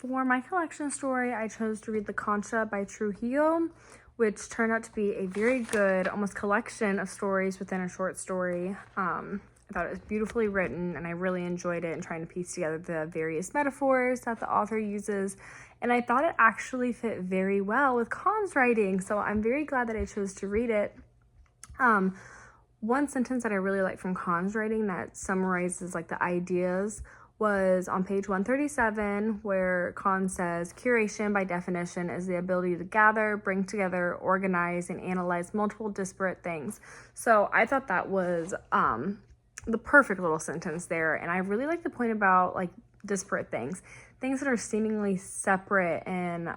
For my collection story, I chose to read La Concha by Trujillo, which turned out to be a very good, almost collection of stories within a short story. I thought it was beautifully written, and I really enjoyed it and trying to piece together the various metaphors that the author uses. And I thought it actually fit very well with Cohn's writing, so I'm very glad that I chose to read it. One sentence that I really like from Cohn's writing that summarizes like the ideas was on page 137, where Cohn says, curation by definition is the ability to gather, bring together, organize, and analyze multiple disparate things. So I thought that was the perfect little sentence there. And I really like the point about like disparate things that are seemingly separate and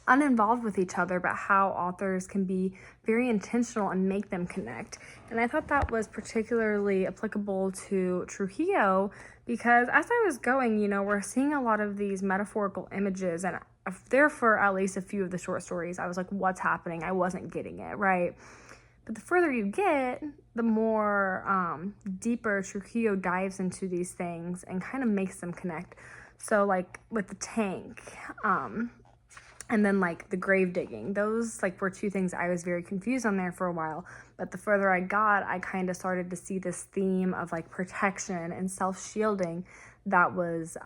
uninvolved with each other, but how authors can be very intentional and make them connect. And I thought that was particularly applicable to Trujillo because as I was going, we're seeing a lot of these metaphorical images, and there for at least a few of the short stories, I was like, what's happening? I wasn't getting it, right? But the further you get, the more deeper Trujillo dives into these things and kind of makes them connect. So like with the tank, and then like the grave digging, those like were two things I was very confused on there for a while. But the further I got, I kind of started to see this theme of like protection and self-shielding that was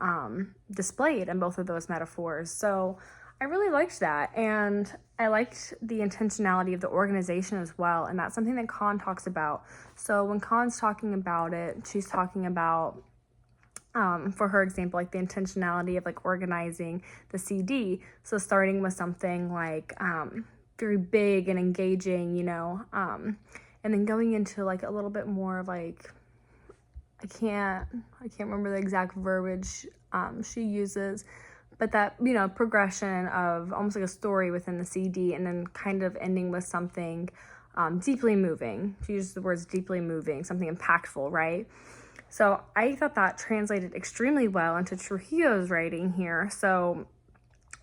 displayed in both of those metaphors. So I really liked that, and I liked the intentionality of the organization as well, and that's something that Cohn talks about. So when Cohn's talking about it, she's talking about for her example, like the intentionality of like organizing the CD. So starting with something like very big and engaging, and then going into like a little bit more of like, I can't remember the exact verbiage she uses, but that, progression of almost like a story within the CD, and then kind of ending with something deeply moving. She uses the words deeply moving, something impactful, right? So I thought that translated extremely well into Trujillo's writing here. So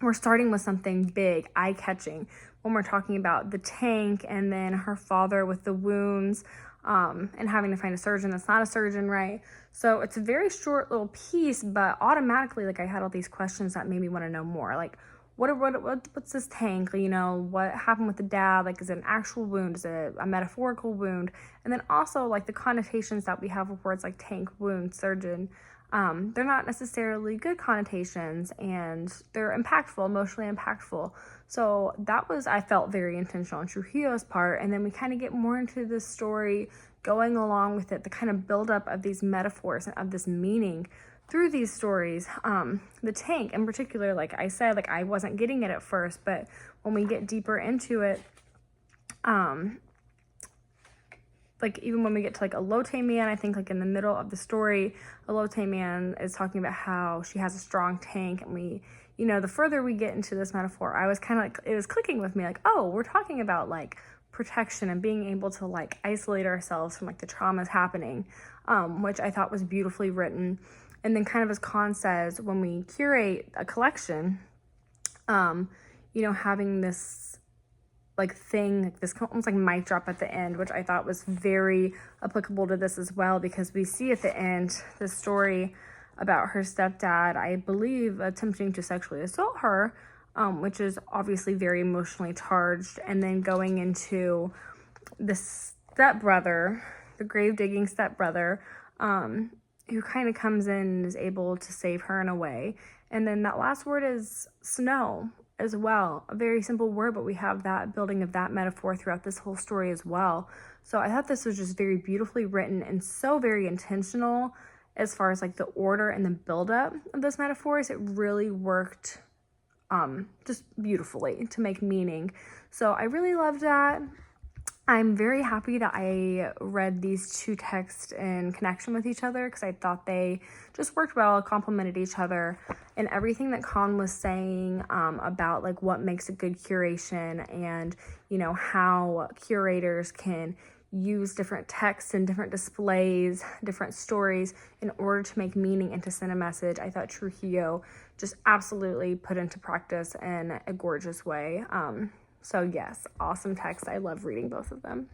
we're starting with something big, eye-catching, when we're talking about the tank and then her father with the wounds and having to find a surgeon that's not a surgeon, right? So it's a very short little piece, but automatically, like, I had all these questions that made me want to know more. Like, what's this tank? What happened with the dad? Like, is it an actual wound? Is it a metaphorical wound? And then also, like, the connotations that we have with words like tank, wound, surgeon, they're not necessarily good connotations, and they're impactful, emotionally impactful. So that was, I felt, very intentional on Trujillo's part. And then we kind of get more into this story, going along with it, the kind of buildup of these metaphors and of this meaning through these stories. The tank in particular, like I said, like I wasn't getting it at first, but when we get deeper into it, like even when we get to like Elote Man, I think like in the middle of the story, Elote Man is talking about how she has a strong tank, and we, the further we get into this metaphor, I was kind of like, it was clicking with me, like, oh, we're talking about like protection and being able to like isolate ourselves from like the traumas happening, which I thought was beautifully written. And then kind of as Cohn says, when we curate a collection, having this like thing, this almost like mic drop at the end, which I thought was very applicable to this as well, because we see at the end the story about her stepdad, I believe, attempting to sexually assault her, which is obviously very emotionally charged, and then going into the stepbrother, the grave digging stepbrother, who kind of comes in and is able to save her in a way. And then that last word is snow as well. A very simple word, but we have that building of that metaphor throughout this whole story as well. So I thought this was just very beautifully written and so very intentional as far as like the order and the buildup of those metaphors. It really worked just beautifully to make meaning. So I really loved that. I'm very happy that I read these two texts in connection with each other, because I thought they just worked well, complemented each other, and everything that Cohn was saying about like what makes a good curation, and how curators can use different texts and different displays, different stories in order to make meaning and to send a message. I thought Trujillo just absolutely put into practice in a gorgeous way. So yes, awesome text. I love reading both of them.